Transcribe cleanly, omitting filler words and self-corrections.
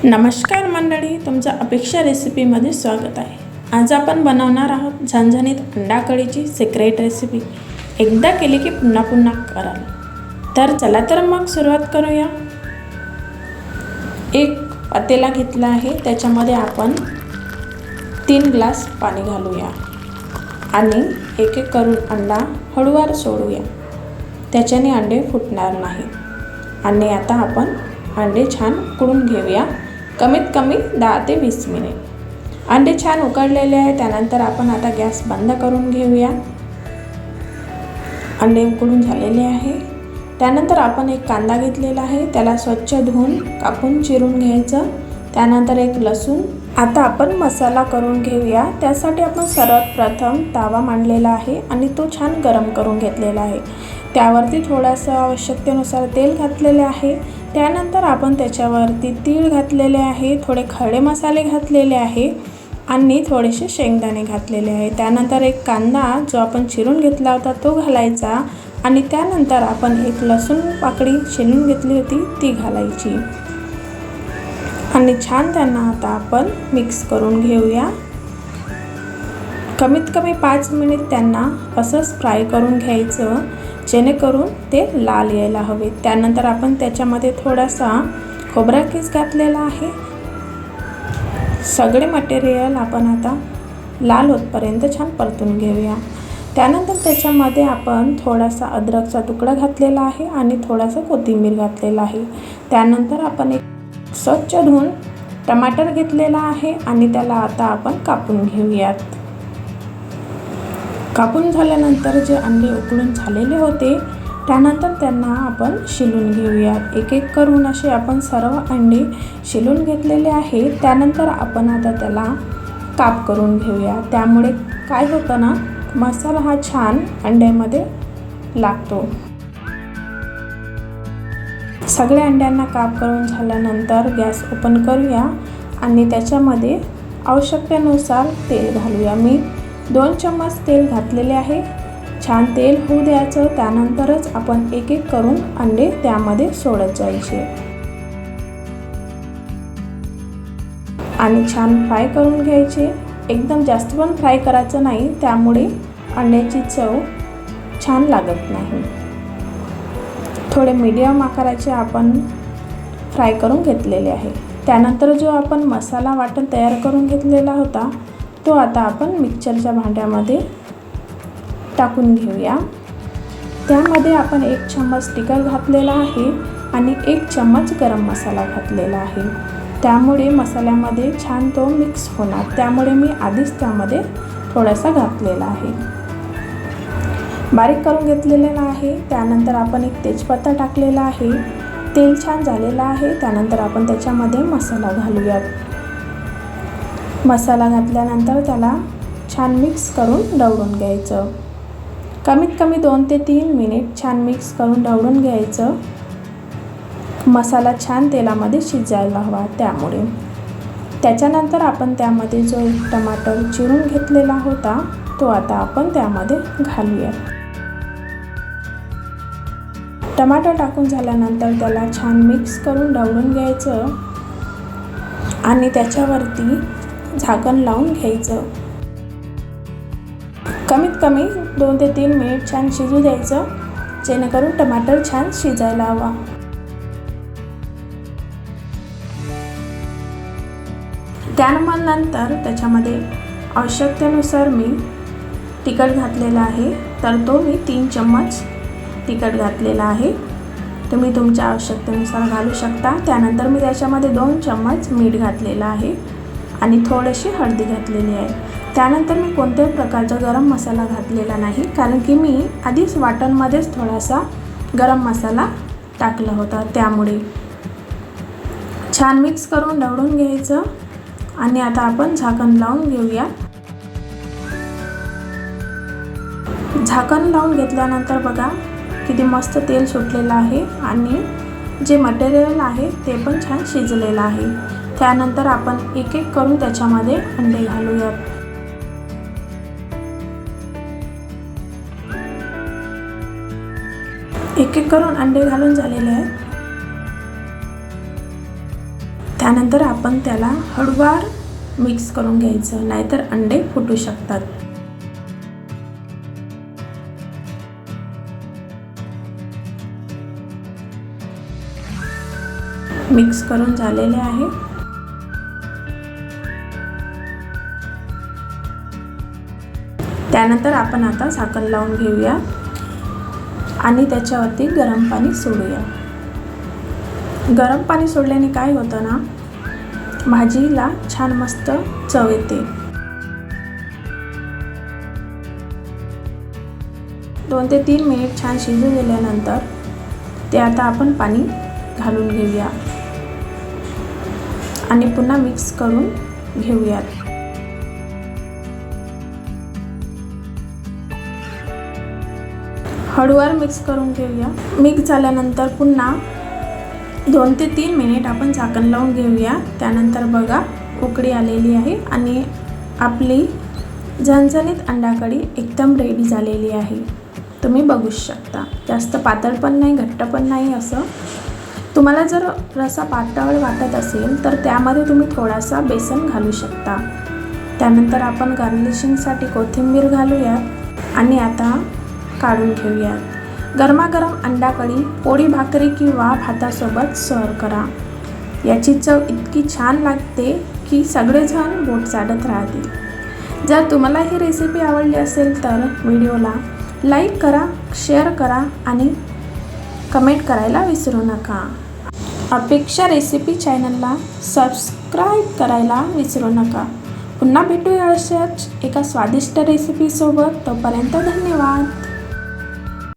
नमस्कार मंडळी, तुमचं अपेक्षा रेसिपीमध्ये स्वागत आहे। आज आपण बनवणार आहोत झणझणीत अंडा कढीची सिक्रेट रेसिपी। एकदा केली की पुन्हा पुन्हा कराल। तर चला तर मग सुरुवात करूया। एक पातेला घेतला आहे, त्याच्यामध्ये आपण 3 ग्लास पाणी घालूया आणि एक एक करून अंडा हळूवार सोडूया, त्याच्याने अंडे फुटणार नाही। आणि आता आपण अंडे छान उकळून घेऊया, कमीत कमी 10 ते 20 मिनिट। अंडे छान उकळलेले आहे, त्यानंतर आपण आता गॅस बंद करून घेऊया। अंडे उकळून झालेले आहे। त्यानंतर आपण एक कांदा घेतलेला आहे, त्याला स्वच्छ धुवून कापून चिरून घ्यायचं। त्यानंतर एक लसूण। आता आपण मसाला करून घेऊया। त्यासाठी आपण सर्वात प्रथम तवा मांडलेला आहे आणि तो छान गरम करून घेतलेला आहे। त्यावरती थोडंसं आवश्यकतेनुसार तेल घातलेले आहे। त्यानंतर आपण त्याच्यावरती तीळ घातलेले आहे, थोडे खडे मसाले घातलेले आहे आणि थोडेसे शेंगदाणे घातलेले आहे। त्यानंतर एक कांदा जो आपण चिरून घेतला होता तो घालायचा आणि त्यानंतर आपण एक लसूण पाकळी चिरून घेतली होती ती घालायची आणि छान त्यांना आता आपण मिक्स करून घेऊया। कमीत कमी 5 मिनिट त्यांना असंच फ्राय करून घ्यायचं, जेणेकरून ते लाल यायला हवे। त्यानंतर आपण त्याच्यामध्ये थोडासा खोबरा किस घातलेला आहे। सगळे मटेरियल आपण आता लाल होतपर्यंत छान परतून घेऊया। त्यानंतर त्याच्यामध्ये आपण थोडासा अद्रकचा तुकडा घातलेला आहे आणि थोडासा कोथिंबीर घातलेला आहे। त्यानंतर आपण एक स्वच्छ धुवून टमाटर घेतलेला आहे आणि त्याला आता आपण कापून घेऊयात। कापून झाल्यानंतर जे अंडे उकळून झालेले होते त्यानंतर त्यांना आपण शिलून घेऊया। एक एक करून असे आपण सर्व अंडे शिलून घेतलेले आहे। त्यानंतर आपण आता त्याला काप करून घेऊया। त्यामुळे काय होतं ना, मसाला हा छान अंड्यामध्ये लागतो। सगळ्या अंड्यांना काप करून झाल्यानंतर गॅस ओपन करूया आणि त्याच्यामध्ये आवश्यकतेनुसार तेल घालूया। मी 2 चम्मच तेल घातलेले आहे। छान तेल होऊ द्यायचं, त्यानंतरच आपण एक एक करून अंडे त्यामध्ये सोडत जायचे आणि छान फ्राय करून घ्यायचे। एकदम जास्त पण फ्राय करायचं नाही, त्यामुळे अंड्याची चव छान लागत नाही। थोडे मीडियम आकाराचे आपण फ्राय करून घेतलेले आहे। त्यानंतर जो आपण मसाला वाटण तयार करून घेतलेला होता तो आता आपण मिक्सरच्या भांड्यामध्ये टाकून घेऊया। त्यामध्ये आपण 1 चम्मच तिखट घातलेला आहे आणि 1 चम्मच गरम मसाला घातलेला आहे। त्यामुळे मसाल्यामध्ये छान तो मिक्स होणार, त्यामुळे मी आधीच त्यामध्ये थोडासा घातलेला आहे, बारीक करून घेतलेला आहे। त्यानंतर आपण एक तेजपत्ता टाकलेला आहे। तेल छान झालेलं आहे, त्यानंतर आपण त्याच्यामध्ये मसाला घालूयात। मसाला घातल्यानंतर त्याला छान मिक्स करून ढवळून घ्यायचं। कमीत कमी 2 ते 3 मिनिट छान मिक्स करून ढवळून घ्यायचं। मसाला छान तेलामध्ये शिजायला हवा, त्यामुळे त्याच्यानंतर आपण त्यामध्ये जो एक टमाटर चिरून घेतलेला होता तो आता आपण त्यामध्ये घालूया। टमाटर टाकून झाल्यानंतर त्याला छान मिक्स करून ढवळून घ्यायचं आणि त्याच्यावरती झाकण लावून घ्यायचं। कमीत कमी 2 ते 3 मिनिट छान शिजू द्यायचं, जेणेकरून टमाटर छान शिजायला हवा। त्यानंतर त्याच्यामध्ये आवश्यकतेनुसार मी तिखट घातलेला आहे, तर तो मी 3 चम्मच तिखट घातलेला आहे। तुम्ही तुमच्या आवश्यकतेनुसार घालू शकता। त्यानंतर मी त्याच्यामध्ये 2 चम्मच मीठ घातलेलं आहे आणि थोडीशी हळदी घातलेली आहे। त्यानंतर मी कोणत्याही प्रकारचा गरम मसाला घातलेला नाही, कारण की मी आधीच वाटणमध्येच थोडासा गरम मसाला टाकला होता। त्यामुळे छान मिक्स करून ढवळून घ्यायचं आणि आता आपण झाकण लावून घेऊया। झाकण लावून घेतल्यानंतर बघा किती मस्त तेल सुटलेलं आहे आणि जे मटेरियल आहे ते पण छान शिजलेलं आहे। त्यानंतर आपण एक एक करून त्याच्यामध्ये अंडे घालूयात। एक एक करून अंडे घालून झालेले आहेत। त्यानंतर आपण त्याला हळूवार मिक्स करून घ्यायचं, नाहीतर अंडे फुटू शकतात. मिक्स करून झालेले आहे. त्यानंतर आपण आता झाकण लावून घेऊया आणि त्याच्यावरती गरम पाणी सोडूया. गरम पाणी सोडल्याने काय होतं ना, भाजीला छान मस्त चव येते. 2 ते 3 मिनिट छान शिजू दिल्यानंतर ते आता आपण पाणी घालून घेऊया आणि पुन्हा मिक्स करून घेऊयात. हळूवार मिक्स करून घेऊया. मिक्स झाल्यानंतर पुन्हा 2 ते 3 मिनिट आपण झाकण लावून घेऊया. त्यानंतर बघा उकळी आलेली आहे आणि आपली झणझणीत अंडा कढी एकदम रेडी झालेली आहे. तुम्ही बघू शकता. जास्त पातळ पण नाही, घट्ट पण नाही असं. तुम्हाला जर रस्सा पातळ वाटत असेल तर त्यामध्ये तुम्ही थोडासा बेसन घालू शकता. त्यानंतर आपण गार्निशिंगसाठी कोथिंबीर घालूयात आणि आता काढून घेऊयात. गरमागरम अंडा कढी पोळी, भाकरी किंवा भातासोबत सर्व करा. याची चव इतकी छान लागते की सगळेजण बोट चाटत राहतील. जर तुम्हाला ही रेसिपी आवडली असेल तर व्हिडिओला लाईक करा, शेअर करा आणि कमेंट करायला विसरू नका. अपेक्षा रेसिपी चॅनलला सबस्क्राईब करायला विसरू नका. पुन्हा भेटूया अशाच एका स्वादिष्ट रेसिपीसोबत. तोपर्यंत धन्यवाद.